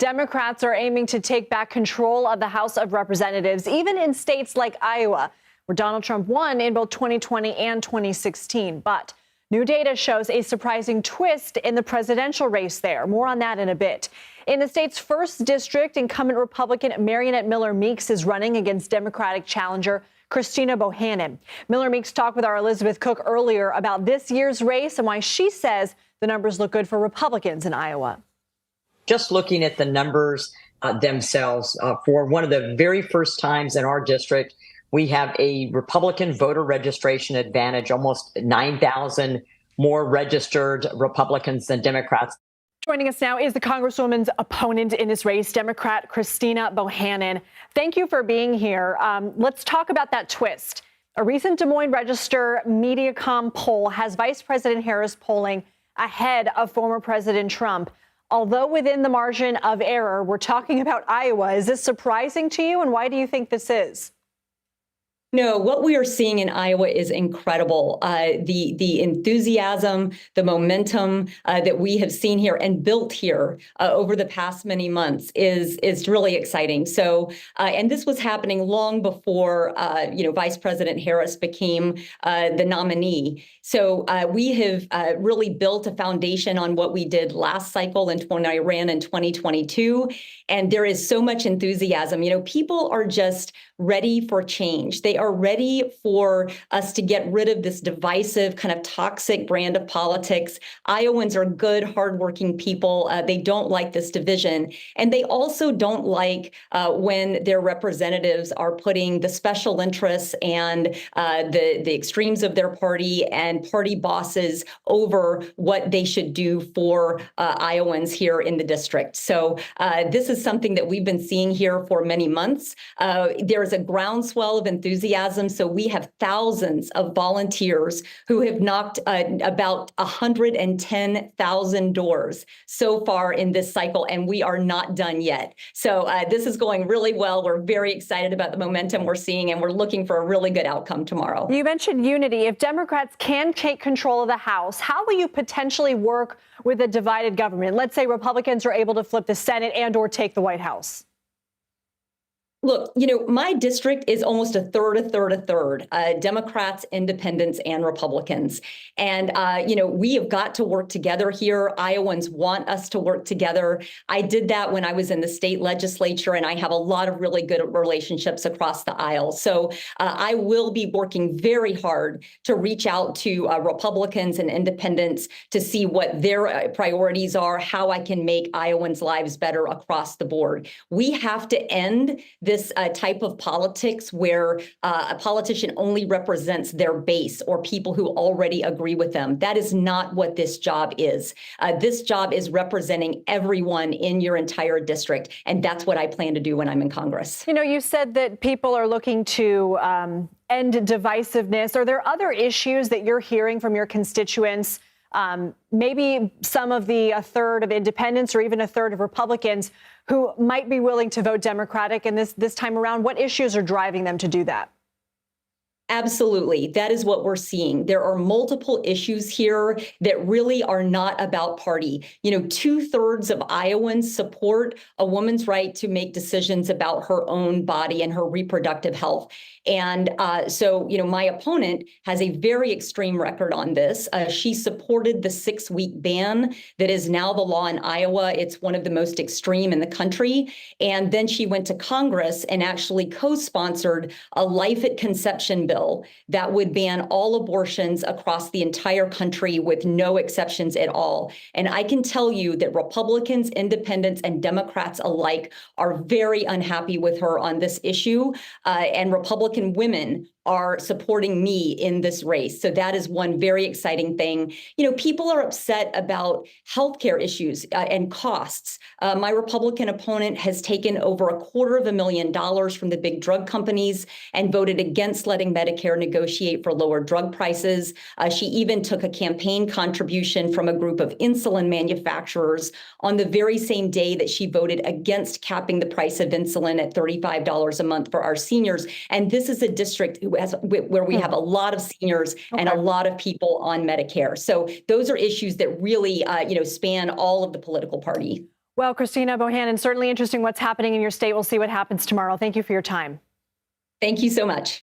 Democrats are aiming to take back control of the House of Representatives, even in states like Iowa, where Donald Trump won in both 2020 and 2016. But new data shows a surprising twist in the presidential race there. More on that in a bit. In the state's first district, incumbent Republican Mariannette Miller-Meeks is running against Democratic challenger Christina Bohannan. Miller-Meeks talked with our Elizabeth Cook earlier about this year's race and why she says the numbers look good for Republicans in Iowa. Just looking at the numbers themselves, for one of the very first times in our district, we have a Republican voter registration advantage, almost 9,000 more registered Republicans than Democrats. Joining us now is the Congresswoman's opponent in this race, Democrat Christina Bohannan. Thank you for being here. Let's talk about that twist. A recent Des Moines Register Mediacom poll has Vice President Harris polling ahead of former President Trump. Although within the margin of error, we're talking about Iowa. Is this surprising to you, and why do you think this is? No, what we are seeing in Iowa is incredible. The enthusiasm, the momentum that we have seen here and built here over the past many months is really exciting. So, and this was happening long before Vice President Harris became the nominee. So we have really built a foundation on what we did last cycle when I ran in 2022, and there is so much enthusiasm. People are just ready for change. They are ready for us to get rid of this divisive, kind of toxic brand of politics. Iowans are good, hardworking people. They don't like this division. And they also don't like when their representatives are putting the special interests and the extremes of their party and party bosses over what they should do for Iowans here in the district. So this is something that we've been seeing here for many months. There's a groundswell of enthusiasm. So we have thousands of volunteers who have knocked about 110,000 doors so far in this cycle, and we are not done yet. So this is going really well. We're very excited about the momentum we're seeing, and we're looking for a really good outcome tomorrow. You mentioned unity. If Democrats can take control of the House, how will you potentially work with a divided government? Let's say Republicans are able to flip the Senate and or take the White House. Look, my district is almost a third, Democrats, independents, and Republicans. And, we have got to work together here. Iowans want us to work together. I did that when I was in the state legislature, and I have a lot of really good relationships across the aisle. So I will be working very hard to reach out to Republicans and independents to see what their priorities are, how I can make Iowans' lives better across the board. We have to end this type of politics where a politician only represents their base or people who already agree with them. That is not what this job is. This job is representing everyone in your entire district, and that's what I plan to do when I'm in Congress. You said that people are looking to end divisiveness. Are there other issues that you're hearing from your constituents? Maybe some of a third of independents or even a third of Republicans who might be willing to vote Democratic in this time around. What issues are driving them to do that? Absolutely. That is what we're seeing. There are multiple issues here that really are not about party. 2/3 of Iowans support a woman's right to make decisions about her own body and her reproductive health. And so my opponent has a very extreme record on this. She supported the 6-week ban that is now the law in Iowa. It's one of the most extreme in the country. And then she went to Congress and actually co-sponsored a life at conception bill that would ban all abortions across the entire country with no exceptions at all. And I can tell you that Republicans, independents, and Democrats alike are very unhappy with her on this issue. And Republican women are supporting me in this race. So that is one very exciting thing. People are upset about healthcare issues and costs. My Republican opponent has taken over $250,000 from the big drug companies and voted against letting Medicare negotiate for lower drug prices. She even took a campaign contribution from a group of insulin manufacturers on the very same day that she voted against capping the price of insulin at $35 a month for our seniors. And this is a district where we have a lot of seniors and a lot of people on Medicare. So those are issues that really, span all of the political party. Well, Christina Bohannan, certainly interesting what's happening in your state. We'll see what happens tomorrow. Thank you for your time. Thank you so much.